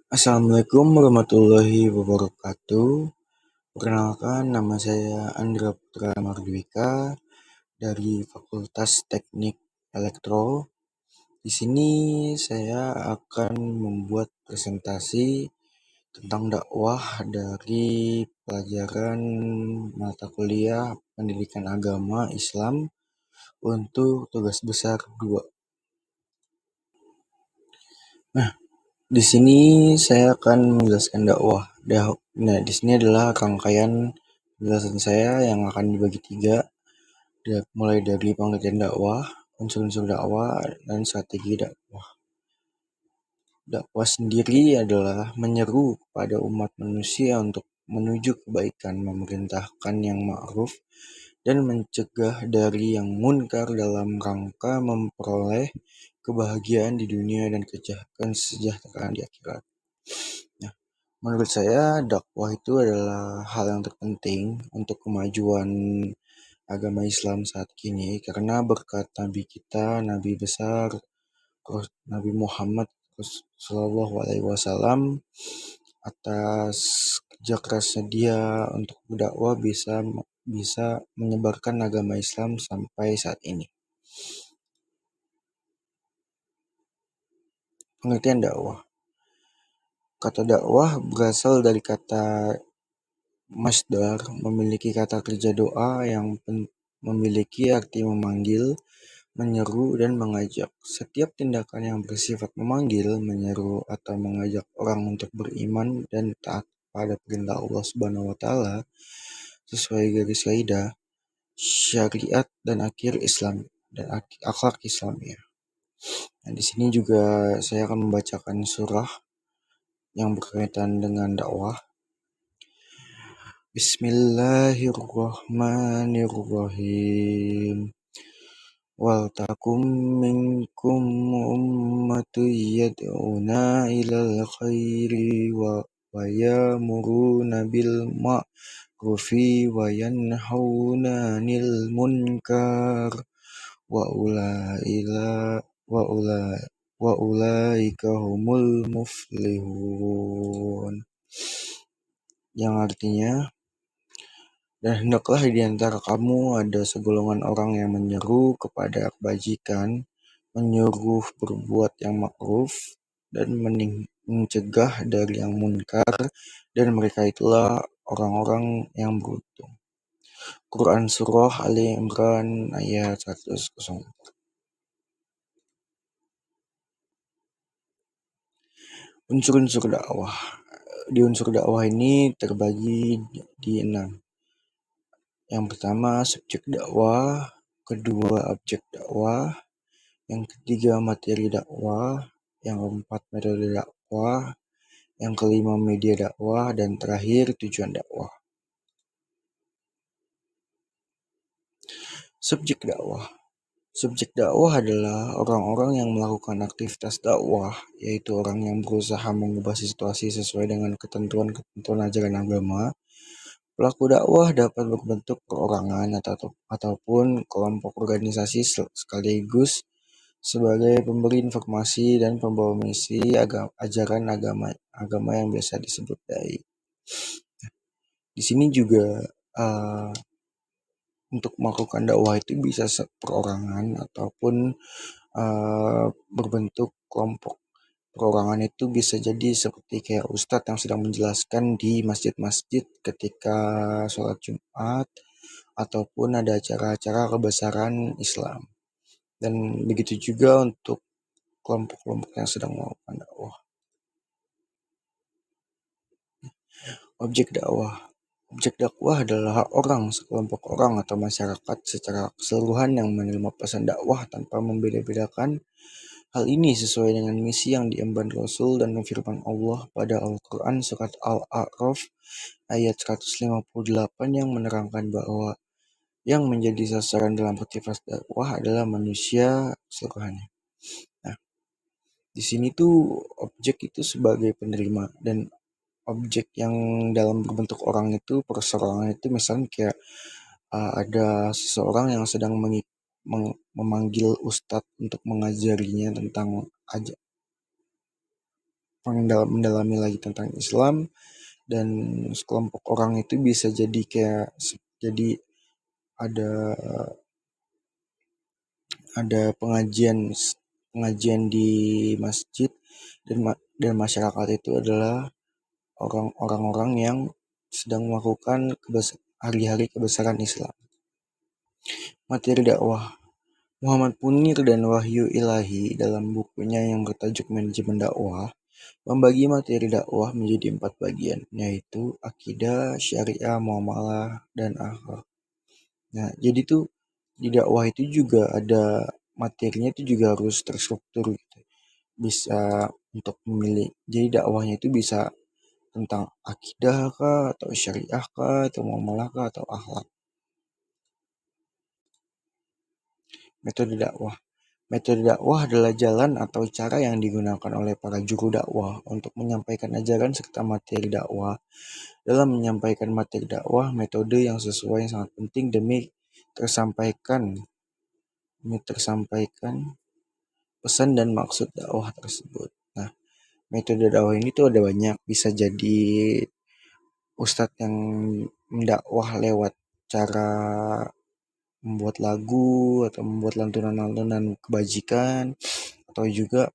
Assalamualaikum warahmatullahi wabarakatuh. Perkenalkan, nama saya Andra Putra Mardwika dari Fakultas Teknik Elektro. Di sini saya akan membuat presentasi tentang dakwah dari pelajaran mata kuliah Pendidikan Agama Islam untuk tugas besar 2. Nah, di sini saya akan menjelaskan dakwah. Nah, di sini adalah rangkaian penjelasan saya yang akan dibagi 3, mulai dari pengertian dakwah, unsur-unsur dakwah, dan strategi dakwah. Dakwah sendiri adalah menyeru kepada umat manusia untuk menuju kebaikan, memerintahkan yang ma'ruf, dan mencegah dari yang munkar dalam rangka memperoleh kebahagiaan di dunia dan kesejahteraan di akhirat. Nah, menurut saya dakwah itu adalah hal yang terpenting untuk kemajuan agama Islam saat kini karena berkat Nabi kita, Nabi besar Nabi Muhammad Shallallahu Alaihi Wasallam, atas kerja kerasnya dia untuk berdakwah bisa menyebarkan agama Islam sampai saat ini. Pengertian dakwah. Kata dakwah berasal dari kata masdar, memiliki kata kerja doa yang memiliki arti memanggil, menyeru, dan mengajak. Setiap tindakan yang bersifat memanggil, menyeru, atau mengajak orang untuk beriman dan taat pada perintah Allah Subhanahu wa taala sesuai garis kaidah, syariat dan akhir Islam dan akhlak Islamiyah. Nah, di sini juga saya akan membacakan surah yang berkaitan dengan dakwah. Bismillahirrahmanirrahim. Wal takum minkum ummatun yad'una ilal khairi wa ya'muruna bil ma'rufi wa yanhauna 'anil munkar wa ulaika humul muflihun. Yang artinya, dan hendaklah di antara kamu ada segolongan orang yang menyeru kepada kebajikan, menyuruh berbuat yang ma'ruf, dan mencegah dari yang munkar, dan mereka itulah orang-orang yang beruntung. Quran Surah Ali Imran ayat 100. Unsur-unsur dakwah. Di unsur dakwah ini terbagi di 6. Yang pertama, subjek dakwah, kedua, objek dakwah, yang ketiga, materi dakwah, yang keempat, metode dakwah, yang kelima, media dakwah, dan terakhir, tujuan dakwah. Subjek dakwah. Subjek dakwah adalah orang-orang yang melakukan aktivitas dakwah, yaitu orang yang berusaha mengubah situasi sesuai dengan ketentuan ajaran agama. Pelaku dakwah dapat berbentuk perorangan ataupun kelompok organisasi sekaligus sebagai pemberi informasi dan pembawa misi ajaran agama yang biasa disebut dai. Di sini juga untuk melakukan dakwah itu bisa perorangan ataupun berbentuk kelompok. Perorangan itu bisa jadi seperti kayak ustadz yang sedang menjelaskan di masjid-masjid ketika sholat Jumat ataupun ada acara-acara kebesaran Islam. Dan begitu juga untuk kelompok-kelompok yang sedang melakukan dakwah. Objek dakwah. Objek dakwah adalah sekelompok orang atau masyarakat secara keseluruhan yang menerima pesan dakwah tanpa membeda-bedakan. Hal ini sesuai dengan misi yang diemban Rasul dan firman Allah pada Al-Quran surat Al-A'raf ayat 158 yang menerangkan bahwa yang menjadi sasaran dalam aktivitas dakwah adalah manusia keseluruhannya. Nah, di sini tuh objek itu sebagai penerima, dan objek yang dalam berbentuk orang itu perseorangan itu misalnya kayak ada seseorang yang sedang memanggil ustadz untuk mengajarinya tentang mendalami lagi tentang Islam, dan sekelompok orang itu bisa jadi kayak jadi ada pengajian pengajian di masjid, dan masyarakat itu adalah orang-orang yang sedang melakukan hari-hari kebesaran Islam. Materi dakwah. Muhammad Munir dan Wahyu Ilahi dalam bukunya yang bertajuk Manajemen Dakwah membagi materi dakwah menjadi 4 bagian, yaitu akidah, syariah, muamalah, dan akhlak. Nah, jadi tuh di dakwah itu juga ada materinya, itu juga harus terstruktur gitu. Bisa untuk memilih. Jadi dakwahnya itu bisa tentang akidah kah, atau syariah kah, atau muamalah kah, atau akhlak. Metode dakwah. Metode dakwah adalah jalan atau cara yang digunakan oleh para juru dakwah untuk menyampaikan ajaran serta materi dakwah. Dalam menyampaikan materi dakwah, metode yang sesuai yang sangat penting demi tersampaikan pesan dan maksud dakwah tersebut. Nah, metode dakwah ini tuh ada banyak. Bisa jadi ustadz yang mendakwah lewat cara membuat lagu atau membuat lantunan-lantunan kebajikan, atau juga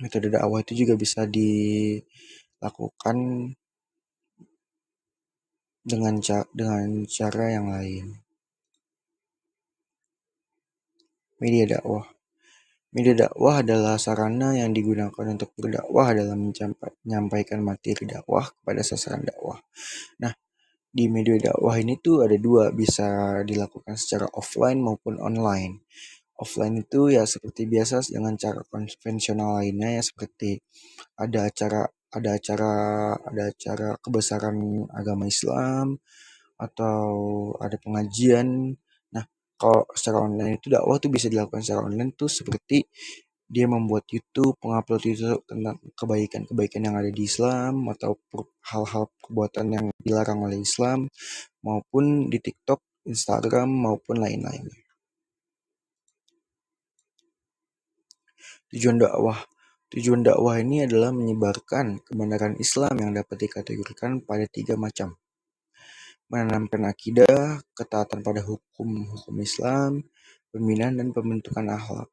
metode dakwah itu juga bisa dilakukan dengan cara yang lain. Media dakwah. Media dakwah adalah sarana yang digunakan untuk berdakwah dalam menyampaikan materi dakwah kepada sasaran dakwah. Nah, di media dakwah ini tuh ada dua, bisa dilakukan secara offline maupun online. Offline itu ya seperti biasa dengan cara konvensional lainnya, ya seperti ada acara kebesaran agama Islam, atau ada pengajian. Nah, kalau secara online itu dakwah tuh bisa dilakukan secara online tuh seperti dia membuat YouTube, mengupload YouTube tentang kebaikan-kebaikan yang ada di Islam, atau hal-hal perbuatan yang dilarang oleh Islam, maupun di TikTok, Instagram, maupun lain-lainnya. Tujuan dakwah. Tujuan dakwah ini adalah menyebarkan kebenaran Islam yang dapat dikategorikan pada 3 macam. Menanamkan akidah, ketaatan pada hukum-hukum Islam, pembinaan dan pembentukan akhlak.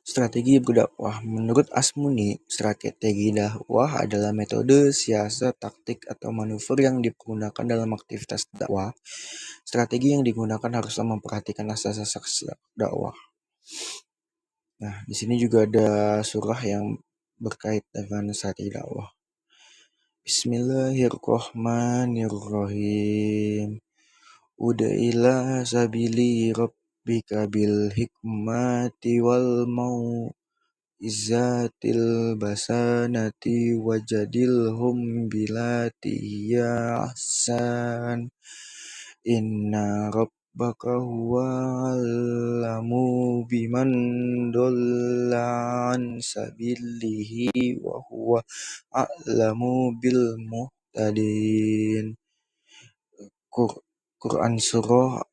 Strategi berdakwah. Menurut Asmuni, strategi dakwah adalah metode, siasat, taktik, atau manuver yang digunakan dalam aktivitas dakwah. Strategi yang digunakan haruslah memperhatikan asas-asas dakwah. Nah, di sini juga ada surah yang berkait dengan strategi dakwah. Bismillahirrahmanirrahim. Uda ila sabili rabbika bil hikmati wal mau'izatil basanati wajadilhum bilati hiya ahsan. Inna rabbaka huwa alamu biman dolla an sabilihi wa huwa a'lamu bil muhtadin. Quran Surah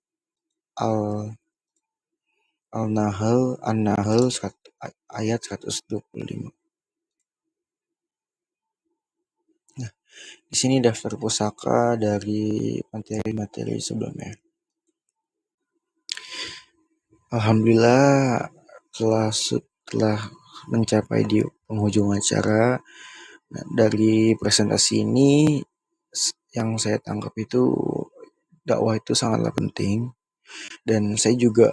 An-Nahl ayat 125. Nah, di sini daftar pusaka dari materi-materi sebelumnya. Alhamdulillah telah mencapai di penghujung acara. Nah, dari presentasi ini yang saya tangkap itu dakwah itu sangatlah penting, dan saya juga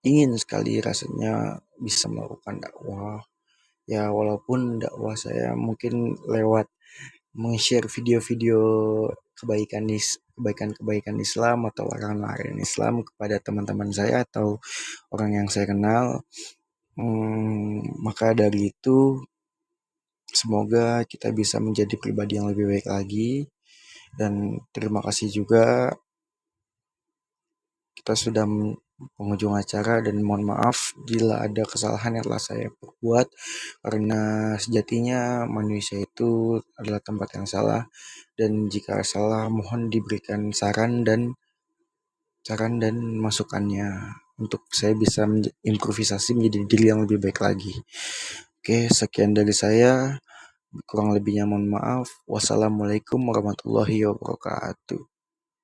ingin sekali rasanya bisa melakukan dakwah. Ya, walaupun dakwah saya mungkin lewat meng-share video-video kebaikan Islam atau larangan-larangan Islam kepada teman-teman saya atau orang yang saya kenal. Maka dari itu, semoga kita bisa menjadi pribadi yang lebih baik lagi. Dan terima kasih juga kita sudah penghujung acara, dan mohon maaf bila ada kesalahan yang telah saya perbuat, karena sejatinya manusia itu adalah tempat yang salah, dan jika salah mohon diberikan saran dan masukannya untuk saya bisa improvisasi menjadi diri yang lebih baik lagi. Oke, sekian dari saya. Kurang lebihnya mohon maaf. Wassalamualaikum warahmatullahi wabarakatuh.